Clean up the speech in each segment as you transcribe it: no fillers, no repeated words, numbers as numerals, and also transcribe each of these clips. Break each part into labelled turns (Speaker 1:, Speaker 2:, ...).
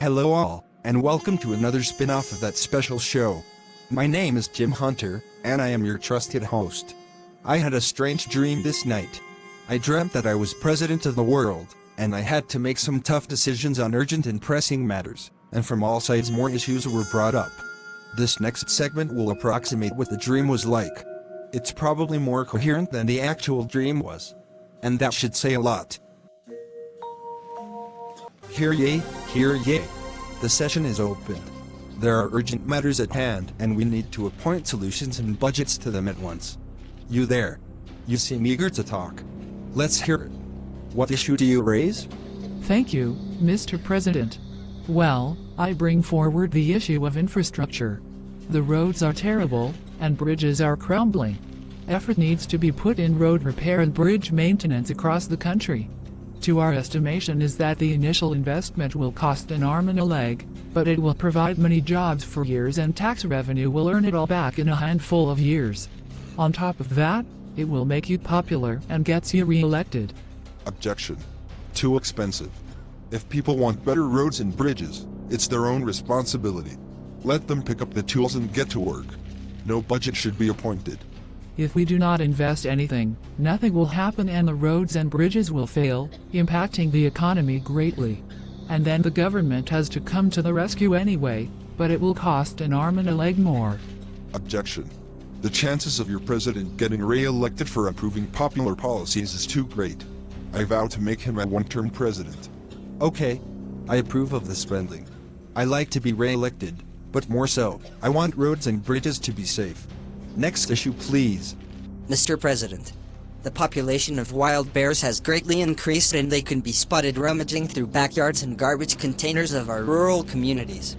Speaker 1: Hello all, and welcome to another spin-off of that special show. My name is Jim Hunter, and I am your trusted host. I had a strange dream this night. I dreamt that I was president of the world, and I had to make some tough decisions on urgent and pressing matters, and from all sides more issues were brought up. This next segment will approximate what the dream was like. It's probably more coherent than the actual dream was. And that should say a lot. Hear ye, hear ye. The session is opened. There are urgent matters at hand, and we need to appoint solutions and budgets to them at once. You there? You seem eager to talk. Let's hear it. What issue do you raise?
Speaker 2: Thank you, Mr. President. Well, I bring forward the issue of infrastructure. The roads are terrible, and bridges are crumbling. Effort needs to be put in road repair and bridge maintenance across the country. To our estimation is that the initial investment will cost an arm and a leg, but it will provide many jobs for years and tax revenue will earn it all back in a handful of years. On top of that, it will make you popular and gets you re-elected.
Speaker 3: Objection. Too expensive. If people want better roads and bridges, it's their own responsibility. Let them pick up the tools and get to work. No budget should be appointed.
Speaker 2: If we do not invest anything, nothing will happen and the roads and bridges will fail, impacting the economy greatly. And then the government has to come to the rescue anyway, but it will cost an arm and a leg more.
Speaker 3: Objection. The chances of your president getting re-elected for approving popular policies is too great. I vow to make him a one-term president.
Speaker 1: Okay. I approve of the spending. I like to be re-elected, but more so, I want roads and bridges to be safe. Next issue, please.
Speaker 4: Mr. President, the population of wild bears has greatly increased and they can be spotted rummaging through backyards and garbage containers of our rural communities.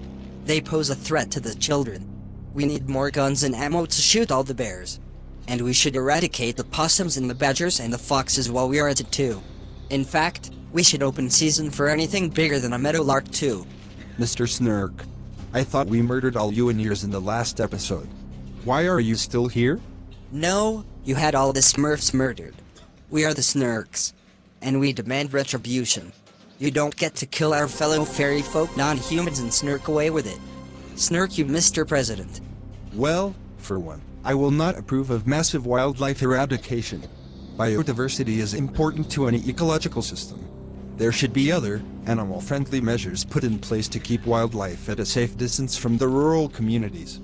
Speaker 4: They pose a threat to the children. We need more guns and ammo to shoot all the bears. And we should eradicate the possums and the badgers and the foxes while we are at it too. In fact, we should open season for anything bigger than a meadowlark too.
Speaker 1: Mr. Snark, I thought we murdered all you and yours in the last episode. Why are you still here?
Speaker 4: No, you had all the Smurfs murdered. We are the Snarks, and we demand retribution. You don't get to kill our fellow fairy folk non-humans and snark away with it. Snark you, Mr. President.
Speaker 1: Well, for one, I will not approve of massive wildlife eradication. Biodiversity is important to any ecological system. There should be other, animal-friendly measures put in place to keep wildlife at a safe distance from the rural communities.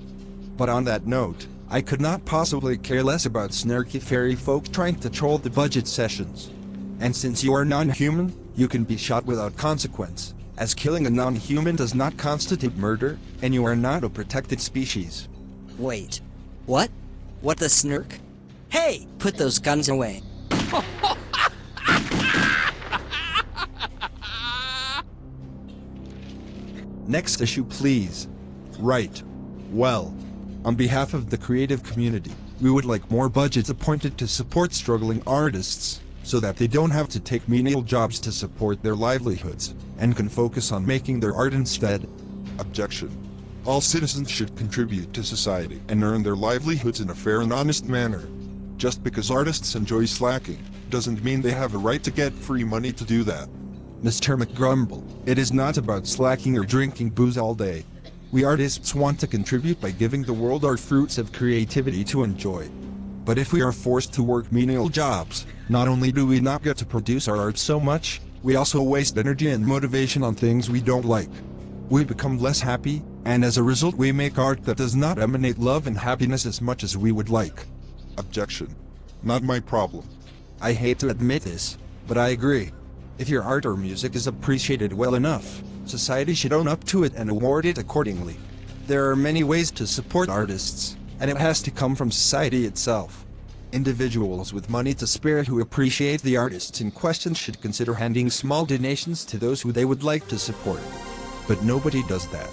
Speaker 1: But on that note, I could not possibly care less about snarky fairy folk trying to troll the budget sessions. And since you are non-human, you can be shot without consequence, as killing a non-human does not constitute murder, and you are not a protected species.
Speaker 4: Wait, what? What the snark? Hey, put those guns away.
Speaker 1: Next issue, please. Right. Well, on behalf of the creative community, we would like more budgets appointed to support struggling artists, so that they don't have to take menial jobs to support their livelihoods, and can focus on making their art instead.
Speaker 3: Objection. All citizens should contribute to society and earn their livelihoods in a fair and honest manner. Just because artists enjoy slacking, doesn't mean they have a right to get free money to do that.
Speaker 1: Mr. McGrumble, it is not about slacking or drinking booze all day. We artists want to contribute by giving the world our fruits of creativity to enjoy. But if we are forced to work menial jobs, not only do we not get to produce our art so much, we also waste energy and motivation on things we don't like. We become less happy, and as a result we make art that does not emanate love and happiness as much as we would like.
Speaker 3: Objection. Not my problem.
Speaker 1: I hate to admit this, but I agree. If your art or music is appreciated well enough, society should own up to it and award it accordingly. There are many ways to support artists, and it has to come from society itself. Individuals with money to spare who appreciate the artists in question should consider handing small donations to those who they would like to support. But nobody does that.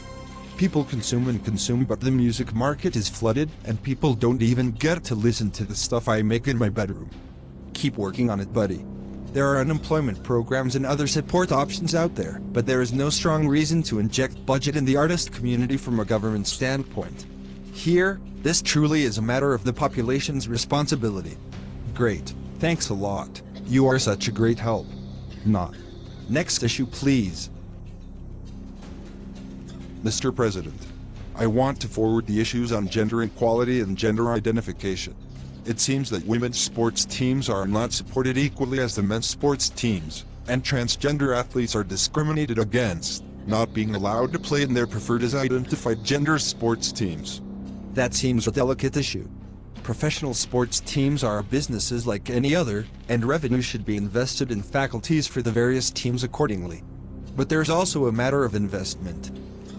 Speaker 1: People consume and consume, but the music market is flooded, and people don't even get to listen to the stuff I make in my bedroom. Keep working on it, buddy. There are unemployment programs and other support options out there, but there is no strong reason to inject budget in the artist community from a government standpoint. Here, this truly is a matter of the population's responsibility. Great, thanks a lot. You are such a great help. Not. Next issue, please.
Speaker 3: Mr. President, I want to forward the issues on gender equality and gender identification. It seems that women's sports teams are not supported equally as the men's sports teams, and transgender athletes are discriminated against, not being allowed to play in their preferred as identified gender sports teams.
Speaker 1: That seems a delicate issue. Professional sports teams are businesses like any other, and revenue should be invested in faculties for the various teams accordingly. But there's also a matter of investment.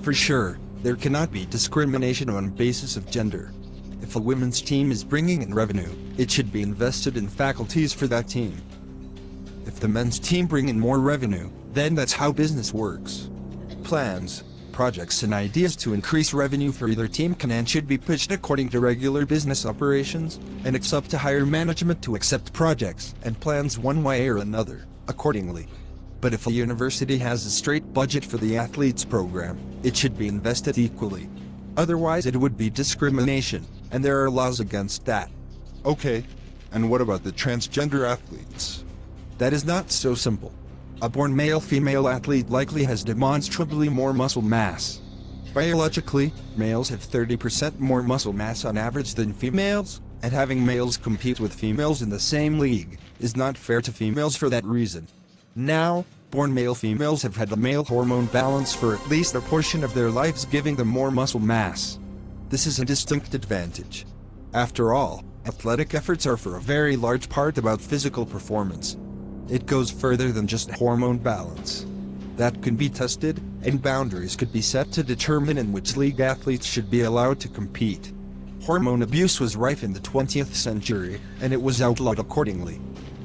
Speaker 1: For sure, there cannot be discrimination on basis of gender. If a women's team is bringing in revenue, it should be invested in faculties for that team. If the men's team bring in more revenue, then that's how business works. Plans, projects and ideas to increase revenue for either team can and should be pitched according to regular business operations, and it's up to higher management to accept projects and plans one way or another, accordingly. But if a university has a straight budget for the athletes program, it should be invested equally. Otherwise it would be discrimination, and there are laws against that.
Speaker 3: Okay, and what about the transgender athletes?
Speaker 1: That is not so simple. A born male-female athlete likely has demonstrably more muscle mass. Biologically, males have 30% more muscle mass on average than females, and having males compete with females in the same league is not fair to females for that reason. Now, born male females have had a male hormone balance for at least a portion of their lives, giving them more muscle mass. This is a distinct advantage. After all, athletic efforts are for a very large part about physical performance. It goes further than just hormone balance. That can be tested, and boundaries could be set to determine in which league athletes should be allowed to compete. Hormone abuse was rife in the 20th century, and it was outlawed accordingly.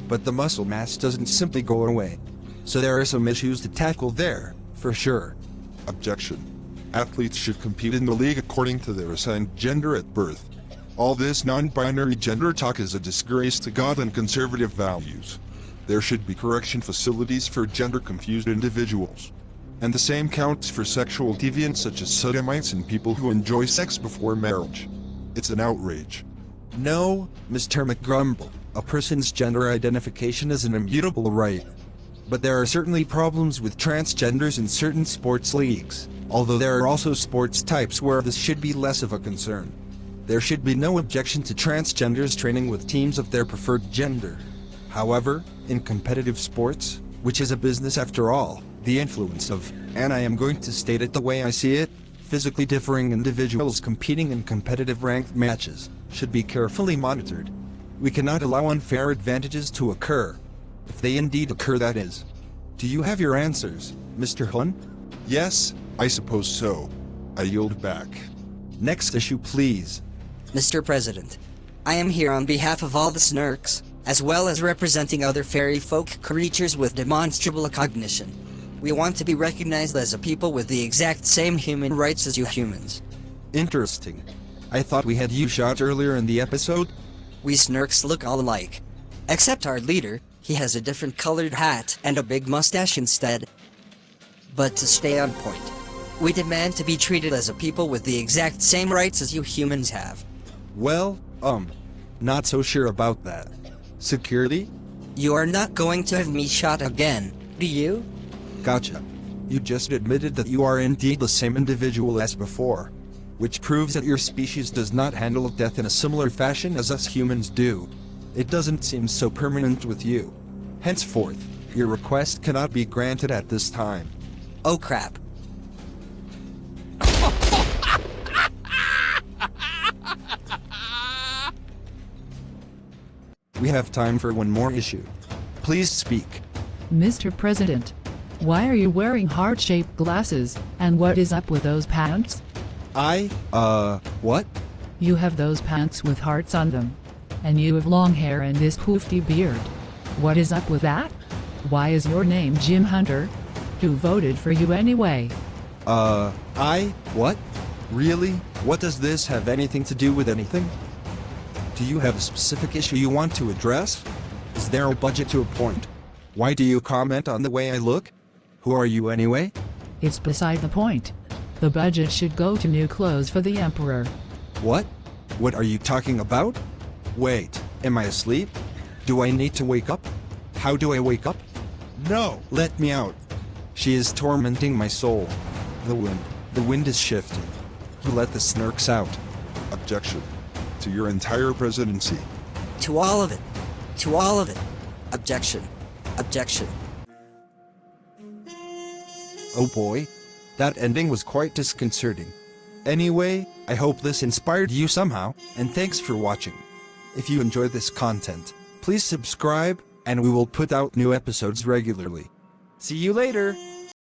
Speaker 1: But the muscle mass doesn't simply go away. So there are some issues to tackle there, for sure.
Speaker 3: Objection. Athletes should compete in the league according to their assigned gender at birth. All this non-binary gender talk is a disgrace to God and conservative values. There should be correction facilities for gender-confused individuals. And the same counts for sexual deviants such as sodomites and people who enjoy sex before marriage. It's an outrage.
Speaker 1: No, Mr. McGrumble, a person's gender identification is an immutable right. But there are certainly problems with transgenders in certain sports leagues, although there are also sports types where this should be less of a concern. There should be no objection to transgenders training with teams of their preferred gender. However, in competitive sports, which is a business after all, the influence of, and I am going to state it the way I see it, physically differing individuals competing in competitive ranked matches, should be carefully monitored. We cannot allow unfair advantages to occur. If they indeed occur, that is. Do you have your answers, Mr. Hun?
Speaker 3: Yes, I suppose so. I yield back.
Speaker 1: Next issue, please.
Speaker 4: Mr. President, I am here on behalf of all the Snarks, as well as representing other fairy folk creatures with demonstrable cognition. We want to be recognized as a people with the exact same human rights as you humans.
Speaker 1: Interesting. I thought we had you shot earlier in the episode?
Speaker 4: We Snarks look all alike. Except our leader, he has a different colored hat and a big mustache instead. But to stay on point, we demand to be treated as a people with the exact same rights as you humans have.
Speaker 1: Well, not so sure about that. Security?
Speaker 4: You are not going to have me shot again, do you?
Speaker 1: Gotcha. You just admitted that you are indeed the same individual as before, which proves that your species does not handle death in a similar fashion as us humans do. It doesn't seem so permanent with you. Henceforth, your request cannot be granted at this time.
Speaker 4: Oh crap.
Speaker 1: We have time for one more issue. Please speak.
Speaker 2: Mr. President, why are you wearing heart-shaped glasses, and what is up with those pants?
Speaker 1: What?
Speaker 2: You have those pants with hearts on them. And you have long hair and this poofy beard. What is up with that? Why is your name Jim Hunter? Who voted for you anyway?
Speaker 1: What? Really? What does this have anything to do with anything? Do you have a specific issue you want to address? Is there a budget to a point? Why do you comment on the way I look? Who are you anyway?
Speaker 2: It's beside the point. The budget should go to new clothes for the Emperor.
Speaker 1: What? What are you talking about? Wait, am I asleep? Do I need to wake up? How do I wake up? No, let me out. She is tormenting my soul. The wind, The wind is shifting. You let the snarks out.
Speaker 3: Objection. To your entire presidency.
Speaker 4: To all of it. To all of it. Objection. Objection.
Speaker 1: Oh boy. That ending was quite disconcerting. Anyway, I hope this inspired you somehow, and thanks for watching. If you enjoyed this content, please subscribe, and we will put out new episodes regularly. See you later!